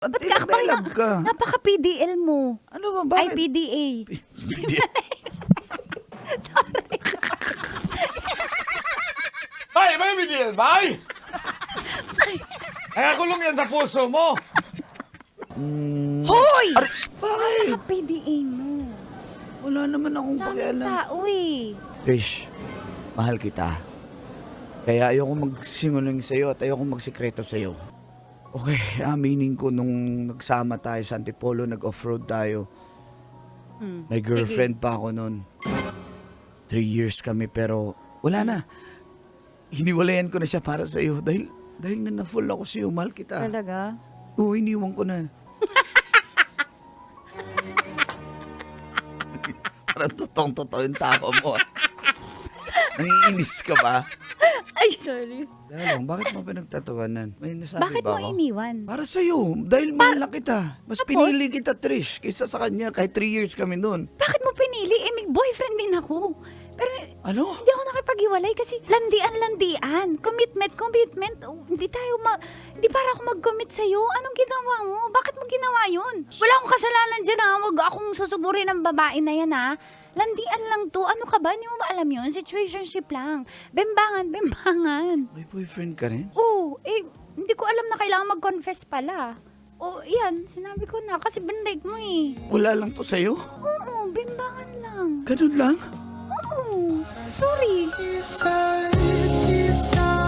Ba't ka nag-dialogue ka? Napaka-PDL mo. Ano ba? Ay, Bakit? PDA. Sorry. Bay, may bidil, bay! Kaya kulong yan sa puso mo. Hoy! Bakit? Napaka-PDA mo. Wala naman akong Daming pakialam. tao eh. Trish, mahal kita. Kaya ayoko magsinungaling sa'yo at ayoko magsikreto sa'yo. Okay, aminin ko nung nagsama tayo sa Antipolo, nag-offroad tayo. May girlfriend pa ako noon. 3 years kami pero wala na. Hiniwalayan ko na siya para sa'yo dahil na-full ako sa'yo. Mahal kita. Talaga? Oo, iniwan ko na. Parang totoong-totoo yung tao mo. Nangiinis ka ba? Ay, sorry. Dalong, bakit mo pinagtatawanan? May nasabi Bakit ba mo ako? iniwan? Para sa'yo. Dahil mahal na kita. Mas pinili kita, Trish, kaysa sa kanya. Kahit 3 years kami noon. Bakit mo pinili? Eh, may boyfriend din ako. Pero Ano? hindi ako nakipag-iwalay kasi landian. Commitment. Oh, hindi para ako mag-commit sa'yo. Anong ginawa mo? Bakit mo ginawa yun? Wala akong kasalanan dyan ha. Huwag akong susuburin ng babae na yan ha. Landian lang to. Ano ka ba? Hindi mo ba alam yun? Situationship lang. Bembangan. May boyfriend ka rin? Oo, hindi ko alam na kailangan mag-confess pala. O, yan. Sinabi ko na. Kasi binrake mo eh. Wala lang to sa'yo? Oo, bembangan lang. Ganun lang? Oo, sorry.